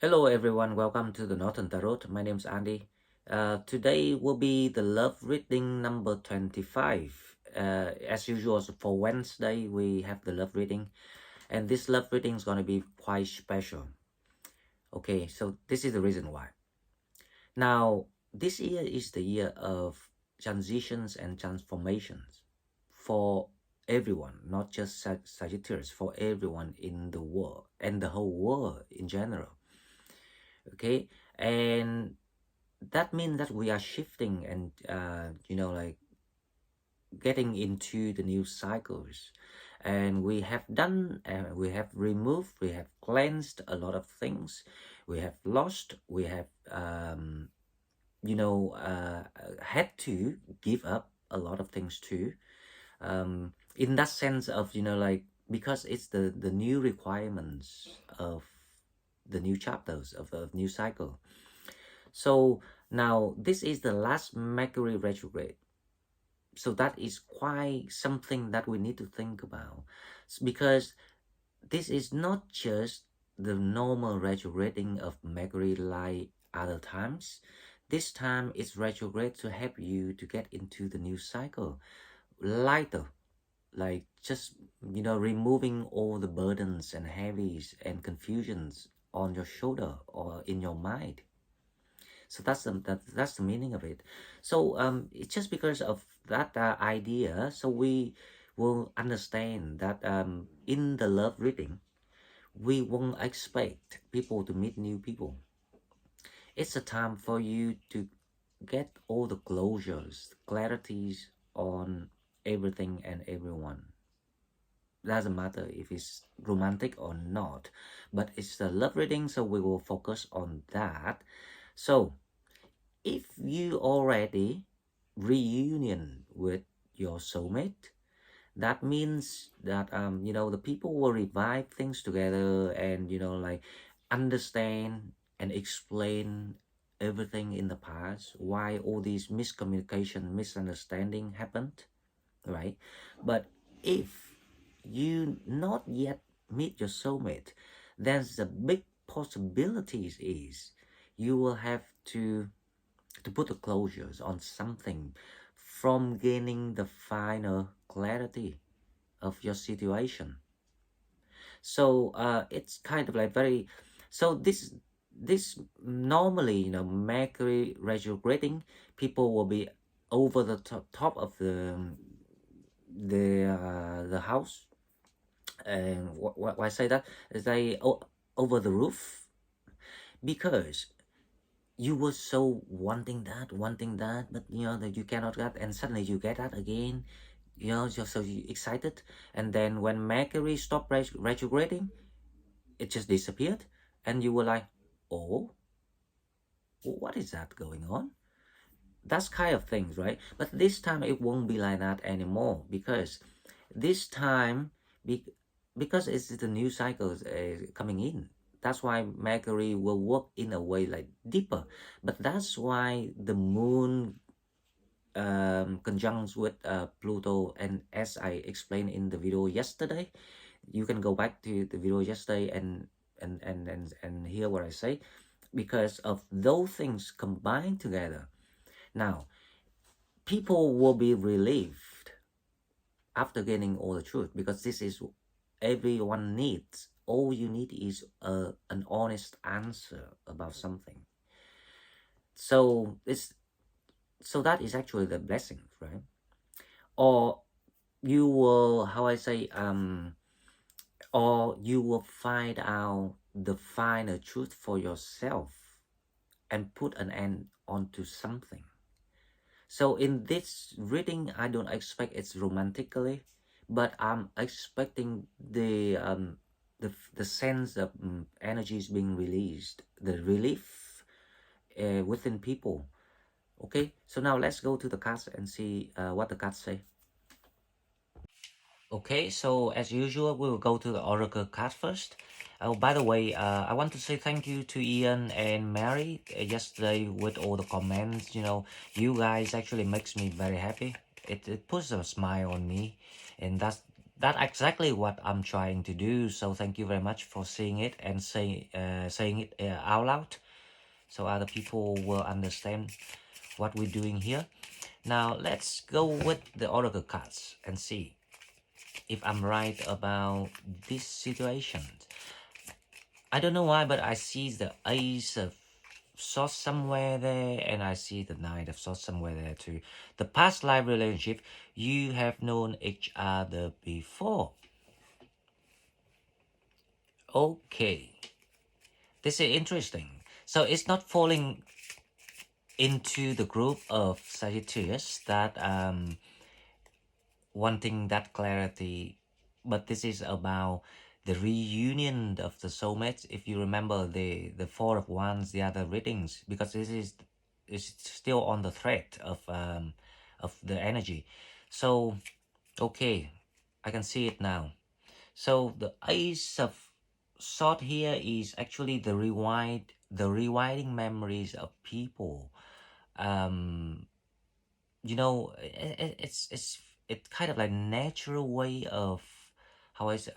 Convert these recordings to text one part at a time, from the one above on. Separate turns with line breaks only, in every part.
Hello everyone, welcome to the Northern Tarot. My name is Andy. Today will be the love reading number 25. As usual, so for Wednesday, we have the love reading, and this love reading is going to be quite special. Okay, so this is the reason why. Now, this year is the year of transitions and transformations for everyone, not just Sagittarius, for everyone in the world and the whole world in general. Okay, and that means that we are shifting and like getting into the new cycles, and we have done, we have removed, we have cleansed a lot of things, we have lost, we have had to give up a lot of things too, in that sense of like, because it's the new requirements of the new chapters of the new cycle. So now this is the last Mercury retrograde. So that is quite something that we need to think about, because this is not just the normal retrograding of Mercury like other times. This time it's retrograde to help you to get into the new cycle lighter, like just removing all the burdens and heavies and confusions on your shoulder or in your mind. So that's the meaning of it. So it's just because of that idea. So we will understand that in the love reading, we won't expect people to meet new people. It's a time for you to get all the closures, clarities on everything and everyone. Doesn't matter if it's romantic or not, but it's the love reading, so we will focus on that. So if you already reunion with your soulmate, that means that the people will revive things together and like understand and explain everything in the past, why all these miscommunication, misunderstanding happened, right? But if you not yet meet your soulmate, then the big possibilities is you will have to put the closures on something from gaining the final clarity of your situation. So it's kind of like very, so this normally Mercury retrograding, people will be over the top of the house, and why I say that is they over the roof, because you were so wanting that, but that you cannot get, and suddenly you get that again, just so you excited, and then when Mercury stopped retrograding, it just disappeared, and you were like, oh, what is that going on? That's kind of things, right? But this time it won't be like that anymore, because this time, be, because it's the new cycles coming in. That's why Mercury will work in a way like deeper. But that's why the moon conjuncts with Pluto, and as I explained in the video yesterday, you can go back to the video yesterday and hear what I say, because of those things combined together. Now, people will be relieved after getting all the truth, because this is everyone needs. All you need is an honest answer about something. So that is actually the blessing, right? Or you will, how I say, or you will find out the final truth for yourself and put an end onto something. So in this reading, I don't expect it's romantically, but I'm expecting the sense of energies being released, the relief within people. Okay, so now let's go to the cards and see what the cards say. Okay, so as usual, we will go to the Oracle card first. Oh, by the way, I want to say thank you to Ian and Mary yesterday with all the comments. You guys actually makes me very happy. It puts a smile on me, and That's exactly what I'm trying to do. So thank you very much for seeing it and saying it out loud, so other people will understand what we're doing here. Now let's go with the oracle cards and see if I'm right about this situation. I don't know why, but I see the Ace of Swords somewhere there, and I see the Knight of Swords somewhere there too. The past life relationship, you have known each other before. Okay, this is interesting. So it's not falling into the group of Sagittarius that wanting that clarity, but this is about the reunion of the soulmates. If you remember the Four of Wands, the other readings, because this is still on the thread of the energy. So okay, I can see it now. So the Ace of Swords here is actually the rewinding memories of people. Um, you know, it's kind of like natural way of how I say,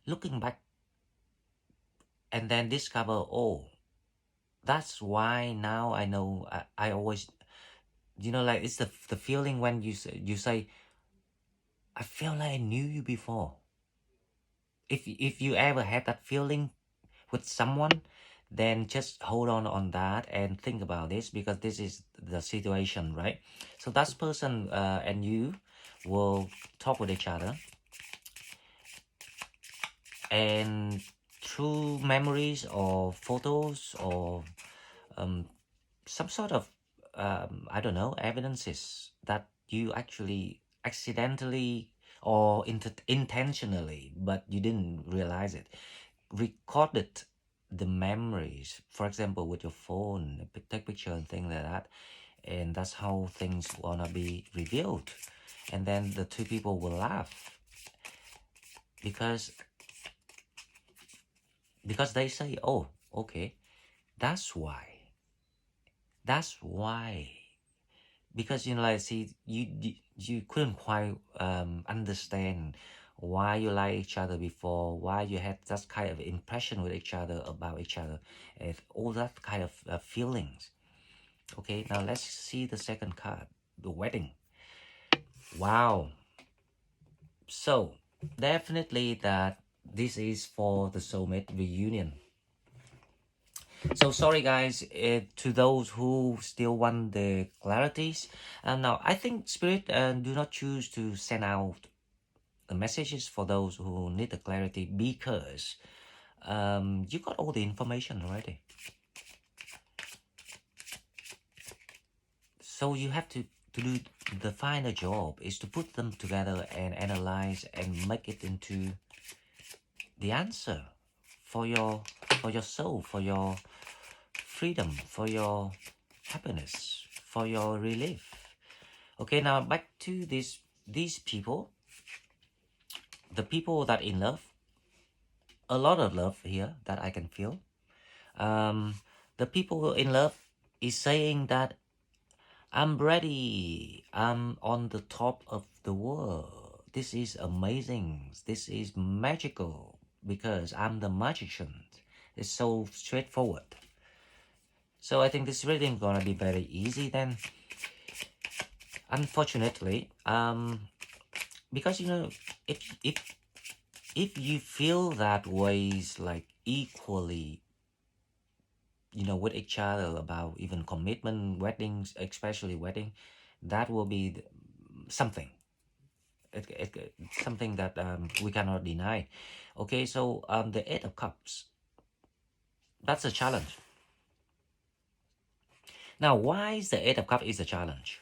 looking back and then discover, oh, that's why now I know. I always, you know, like it's the feeling when you say, I feel like I knew you before. If you ever had that feeling with someone, then just hold on that and think about this, because this is the situation, right? So that person and you will talk with each other, and through memories or photos or um, some sort of I don't know, evidences that you actually accidentally or intentionally, but you didn't realize it, recorded the memories, for example with your phone, take picture and things like that, and that's how things wanna be revealed. And then the two people will laugh because they say, oh, okay, that's why, that's why. Because you know, like, see, you couldn't quite understand why you like each other before, why you had that kind of impression with each other, about each other, and all that kind of feelings. Okay, now let's see the second card, the wedding. Wow. So definitely that this is for the soulmate reunion. So sorry guys, to those who still want the clarities. Now I think Spirit do not choose to send out the messages for those who need the clarity, because you got all the information already. So you have to do the final job is to put them together and analyze and make it into the answer for your soul, for your freedom, for your happiness, for your relief. Okay, now back to these people, the people that in love, a lot of love here that I can feel. Um, the people in love is saying that I'm ready. I'm on the top of the world. This is amazing. This is magical because I'm the magician. It's so straightforward. So I think this reading gonna be very easy then. Unfortunately, because you know, if you feel that ways like equally, you know, with each other about even commitment, weddings, especially wedding, that will be something. Something that we cannot deny. Okay, so the Eight of Cups, that's a challenge. Now, why is the Eight of Cups is a challenge?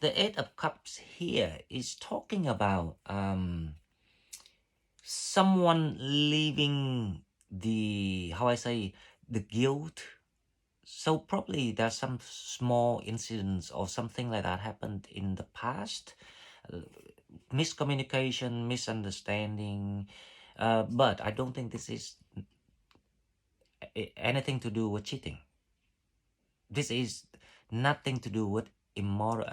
The Eight of Cups here is talking about someone leaving the, how I say, the guilt. So probably there's some small incidents or something like that happened in the past, miscommunication, misunderstanding, but I don't think this is anything to do with cheating. This is nothing to do with immoral.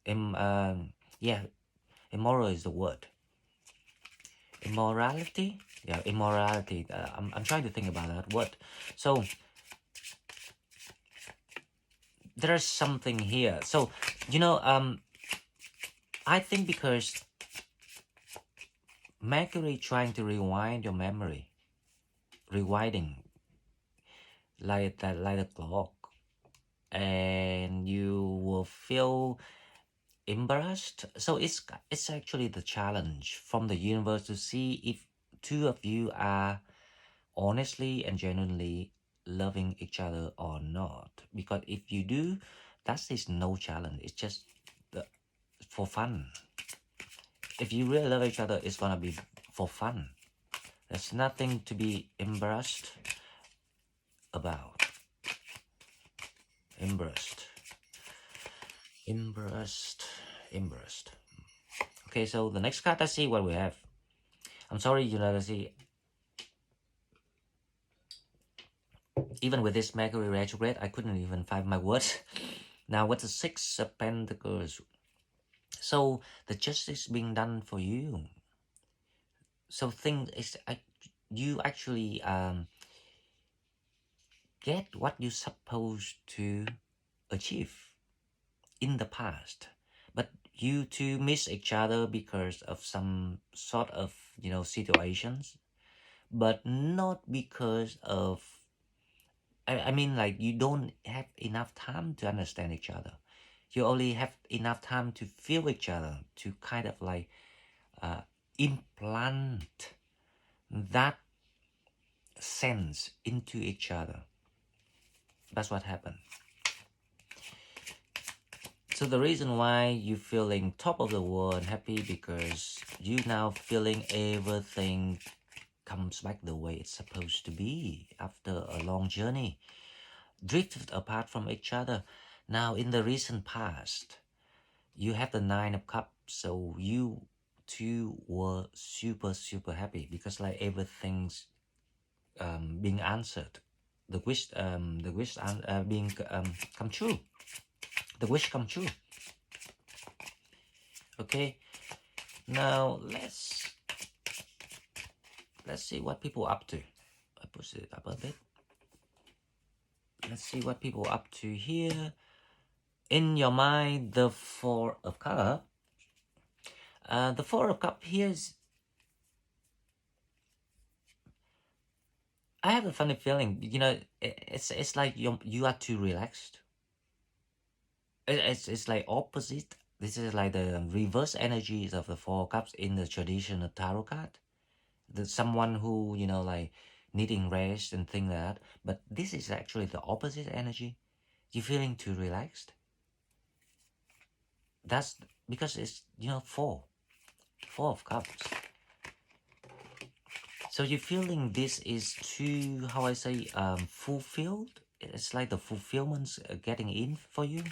Yeah, immoral is the word. Immorality? Yeah, immorality. I'm trying to think about that word. So there's something here. So, I think because Mercury trying to rewind your memory, rewinding like that, like a clock, and you will feel embarrassed. So it's actually the challenge from the universe to see if two of you are honestly and genuinely loving each other or not. Because if you do, that is no challenge. It's just the, for fun. If you really love each other, it's gonna be for fun. There's nothing to be embarrassed about. Embarrassed. Embarrassed. Embarrassed. Okay, so the next card, let's see what we have. I'm sorry, let's see. Even with this Mercury retrograde, I couldn't even find my words. Now, what's the Six of Pentacles? So the justice being done for you. So thing is, you actually get what you're supposed to achieve in the past, but you two miss each other because of some sort of situations, but not because of. I mean, like, you don't have enough time to understand each other. You only have enough time to feel each other, to kind of like implant that sense into each other. That's what happened. So the reason why you feeling top of the world and happy, because you now feeling everything comes back the way it's supposed to be after a long journey, drifted apart from each other. Now in the recent past, you have the Nine of Cups, so you two were super happy because like everything's being answered. The wish being come true. The wish come true. Okay, now let's see what people are up to. I push it up a bit. Let's see what people are up to here. In your mind, the Four of Cups. The Four of Cups here is. I have a funny feeling. It's like you are too relaxed. It's like opposite. This is like the reverse energies of the Four of Cups in the traditional tarot card. Someone who like needing rest and things like that. But this is actually the opposite energy. You're feeling too relaxed. That's because it's four of cups. So you're feeling this is too, how I say, fulfilled. It's like the fulfillment's getting in for you.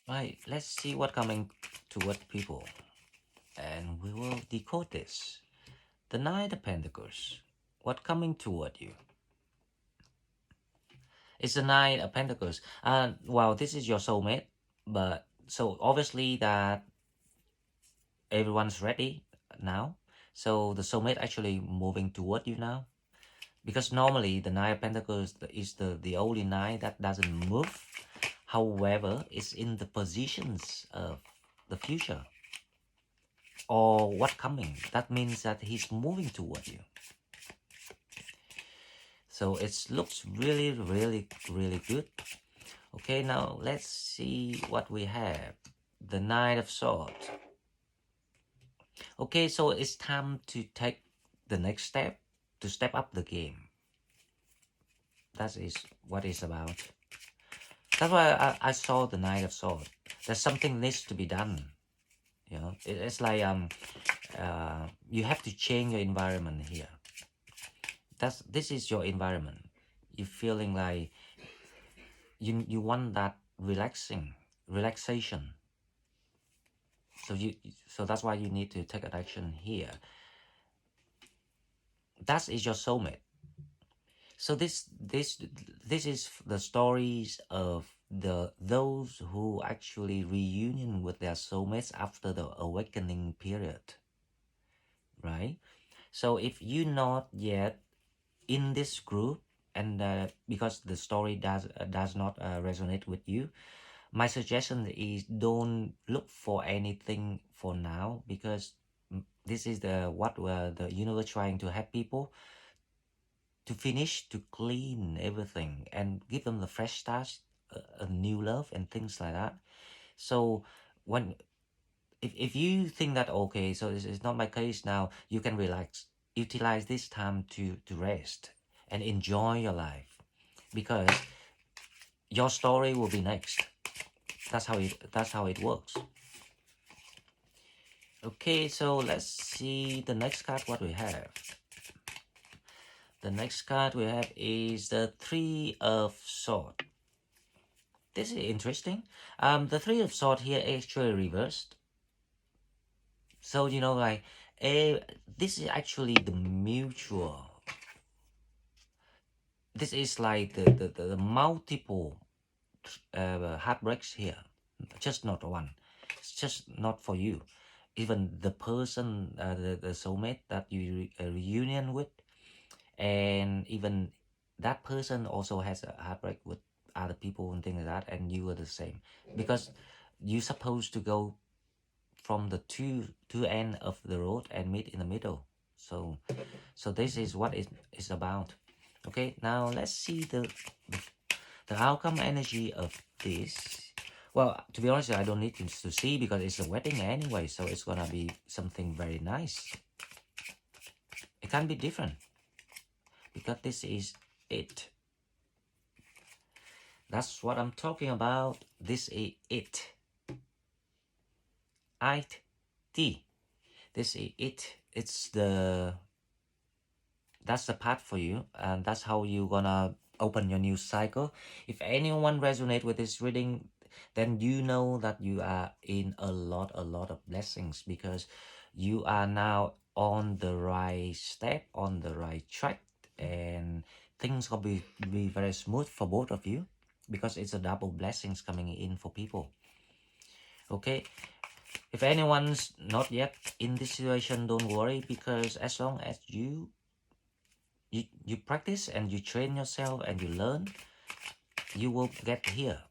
Right, let's see what coming toward people, and we will decode this. The Knight of Pentacles. What coming toward you? It's the Knight of Pentacles. Well, this is your soulmate, but so obviously that everyone's ready now. So the soulmate actually moving toward you now. Because normally the Nine of Pentacles is the only nine that doesn't move. However, it's in the positions of the future or what coming. That means that he's moving toward you. So it looks really good. Okay, now let's see what we have. The Knight of Swords. Okay, so it's time to take the next step, to step up the game. That is what it's about. That's why I saw the Knight of Swords. There's something needs to be done. It's like you have to change your environment here. This is your environment. You're feeling like you want that relaxation. So that's why you need to take action here. That is your soulmate. So this is the stories of those who actually reunion with their soulmates after the awakening period, right? So if you're not yet in this group, and because the story does not resonate with you, my suggestion is don't look for anything for now, because this is the what the universe trying to help people to finish, to clean everything and give them the fresh start, a new love and things like that. So when if you think that okay, so it's not my case now, you can relax, utilize this time to rest and enjoy your life, because your story will be next. That's how it works. Okay, so let's see the next card. What we have, the next card we have is the Three of Swords. This is interesting. The Three of Swords here is actually reversed. So like, this is actually the mutual. This is like the multiple heartbreaks here, just not one. It's just not for you. Even the person, the soulmate that you reunion with, and even that person also has a heartbreak with other people and things like that, and you are the same, because you're supposed to go from the two end of the road and meet in the middle. So this is what it is about. Okay, now let's see the outcome energy of this. Well, to be honest, I don't need to see, because it's a wedding anyway, so it's gonna be something very nice. It can be different, because this is it. That's what I'm talking about. This is it. IT. This is it. That's the path for you, and that's how you're gonna open your new cycle. If anyone resonate with this reading, then you know that you are in a lot of blessings, because you are now on the right step, on the right track, and things will be very smooth for both of you, because it's a double blessings coming in for people. Okay, if anyone's not yet in this situation, don't worry, because as long as you practice and you train yourself and you learn, you will get here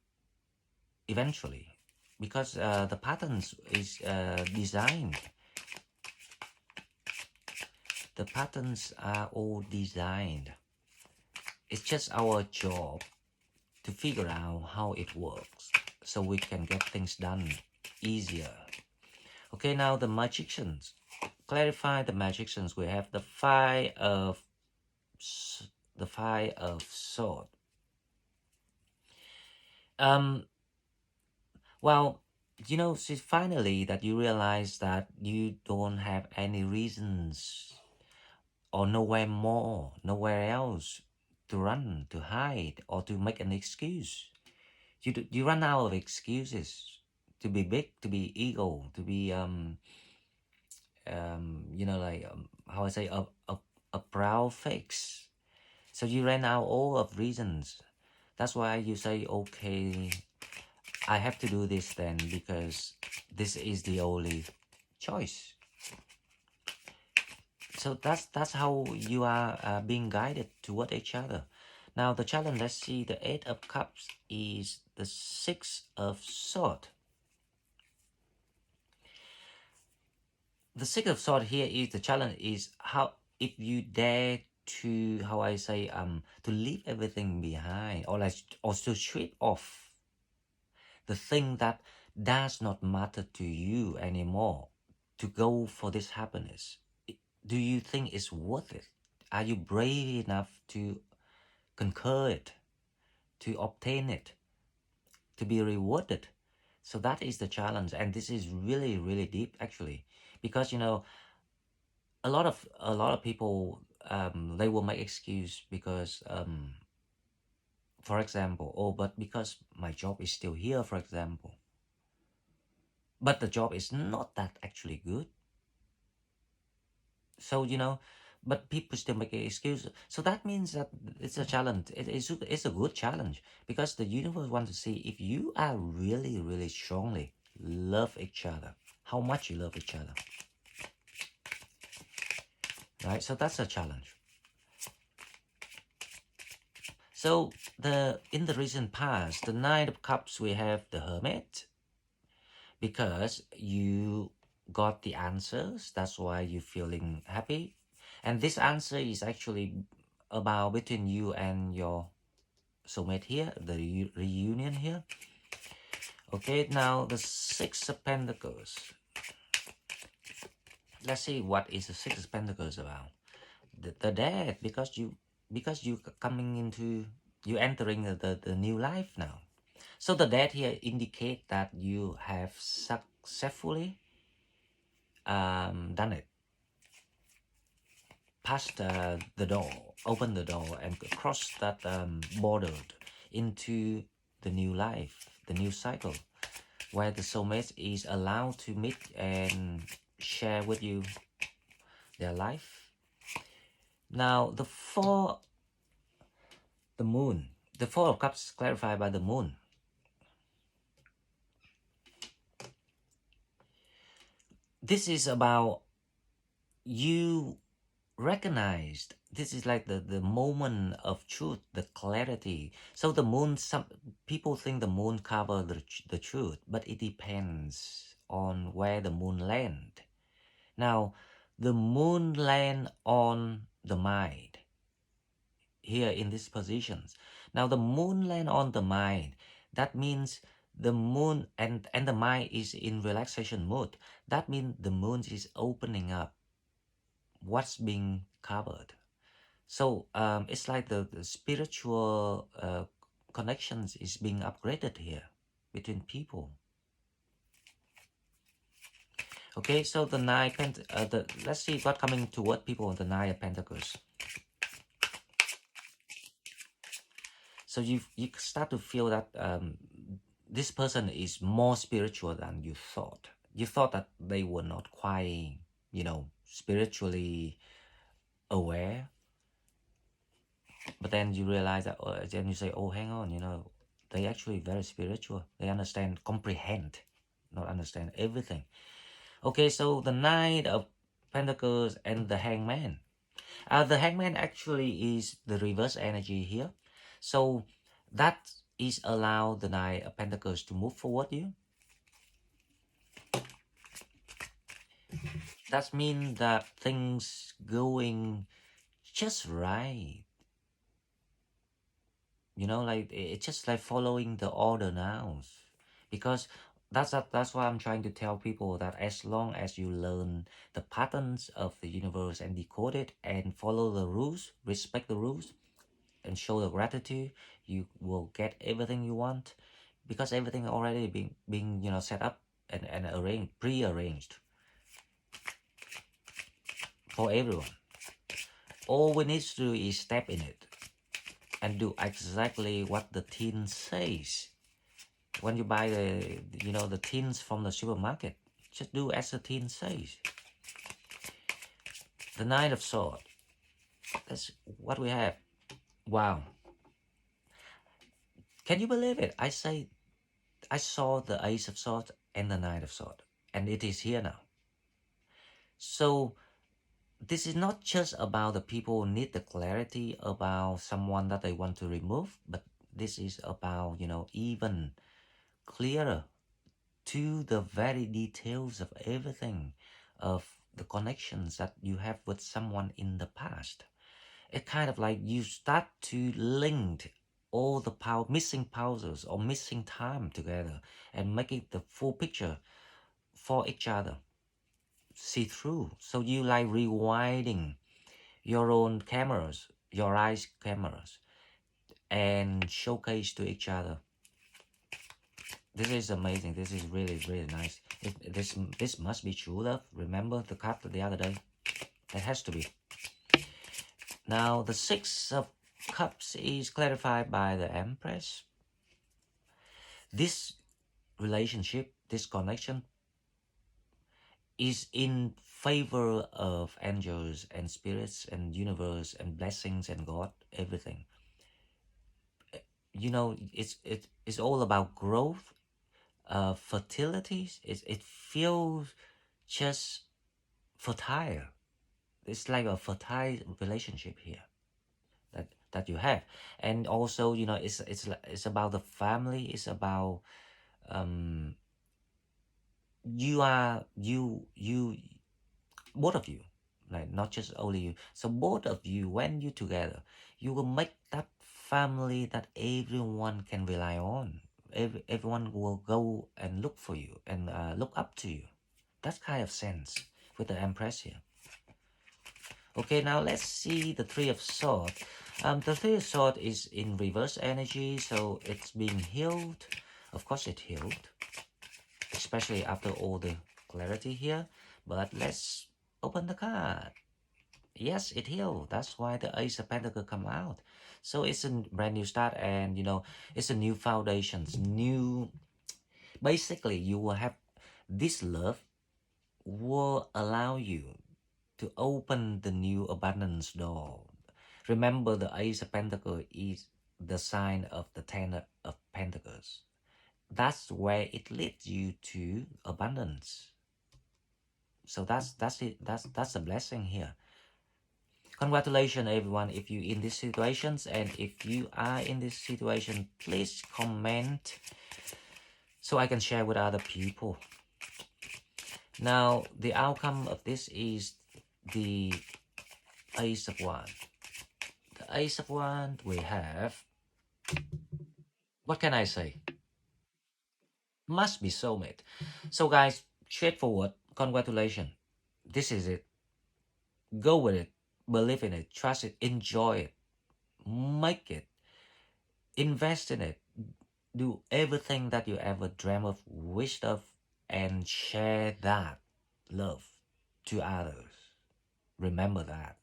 eventually, because the patterns is designed. The patterns are all designed. It's just our job to figure out how it works, so we can get things done easier. Okay, now the magicians. Clarify the magicians. We have the Five of Sword. Well, see, finally that you realize that you don't have any reasons, or nowhere else to run, to hide, or to make an excuse. You run out of excuses to be big, to be ego, to be like how I say, a proud face. So you ran out all of reasons. That's why you say, okay, I have to do this then, because this is the only choice. So that's how you are being guided toward each other. Now the challenge, let's see, the Eight of Cups is the Six of Swords. The Six of Swords here is the challenge is how, if you dare to, how I say, to leave everything behind, or to strip off the thing that does not matter to you anymore, to go for this happiness. Do you think it's worth it? Are you brave enough to conquer it, to obtain it, to be rewarded? So that is the challenge, and this is really deep actually, because a lot of people, they will make excuse, because for example, oh, but because my job is still here, for example, but the job is not that actually good. So but people still make excuses. So that means that it's a challenge. It's a good challenge, because the universe wants to see if you are really, really strongly love each other, how much you love each other, right? So that's a challenge. So in the recent past, the Nine of Cups, we have the Hermit, because you got the answers. That's why you're feeling happy. And this answer is actually about between you and your soulmate here, the reunion here. Okay, now the Six of Pentacles. Let's see what is the Six of Pentacles about. The death, because you coming into, you entering the new life now. So the death here indicate that you have successfully done it, passed the door, opened the door, and crossed that border into the new life, the new cycle, where the soulmate is allowed to meet and share with you their life. Now, the moon, the Four of Cups clarified by the moon. This is about you recognized, this is like the moment of truth, the clarity. So the moon, some people think the moon cover the truth, but it depends on where the moon land. Now, the moon land on the mind here in these positions. Now the moon land on the mind. That means the moon and the mind is in relaxation mode. That means the moon is opening up what's being covered. So it's like the spiritual connections is being upgraded here between people. Okay, so the let's see what coming toward people on the Nine of Pentacles. So you start to feel that this person is more spiritual than you thought. You thought that they were not quite, spiritually aware. But then you realize that, then you say, oh, hang on, they actually very spiritual. They understand, comprehend, not understand everything. Okay, so the Knight of Pentacles and the Hangman. The Hangman actually is the reverse energy here. So that is allow the Knight of Pentacles to move forward you. That means that things going just right. Like it's just like following the order now. Because that's why I'm trying to tell people that as long as you learn the patterns of the universe and decode it and follow the rules, respect the rules, and show the gratitude, you will get everything you want, because everything already being set up and arranged, pre-arranged for everyone. All we need to do is step in it and do exactly what the teen says. When you buy the tins from the supermarket, just do as the tin says. The Knight of Swords. That's what we have. Wow. Can you believe it? I saw the Ace of Swords and the Knight of Swords, and it is here now. So this is not just about the people who need the clarity about someone that they want to remove, but this is about, even clearer to the very details of everything, of the connections that you have with someone in the past. It kind of like you start to link all the missing pauses or missing time together and making the full picture for each other see through. So you like rewinding your own cameras, your eyes cameras, and showcase to each other. This is amazing. This is really, really nice. This must be true love. Remember the card the other day? It has to be. Now, the Six of Cups is clarified by the Empress. This relationship, this connection, is in favor of angels and spirits and universe and blessings and God, everything. You know, it's all about growth, fertility. It feels just fertile. It's like a fertile relationship here that you have. And also, you know, it's about the family. It's about um you both of you, like not just only you. So both of you, when you together, you will make that family that everyone can rely on. Everyone will go and look for you and look up to you. That kind of sense with the Empress here. Okay, now let's see the Three of Swords. The Three of Swords is in reverse energy, so it's being healed. Of course, it healed, especially after all the clarity here. But let's open the card. Yes, it healed. That's why the Ace of Pentacles come out. So it's a brand new start, and you know, it's a new foundations. New, basically, you will have this love will allow you to open the new abundance door. Remember, the Ace of Pentacles is the sign of the Ten of Pentacles. That's where it leads you to abundance. So that's it. That's a blessing here. Congratulations, everyone. If you in these situations, and if you are in this situation, please comment so I can share with other people. Now, the outcome of this is the Ace of Wands. The Ace of Wands, we have, what can I say? Must be soulmate. So guys, straightforward, congratulations. This is it. Go with it. Believe in it. Trust it. Enjoy it. Make it. Invest in it. Do everything that you ever dream of, wished of, and share that love to others. Remember that,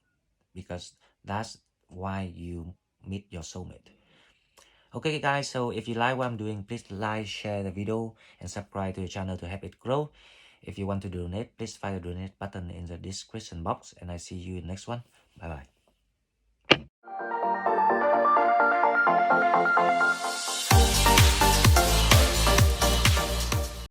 because that's why you meet your soulmate. Okay guys, so if you like what I'm doing, please like, share the video, and subscribe to the channel to help it grow. If you want to donate, please find the donate button in the description box, and I see you in the next one. Bye bye.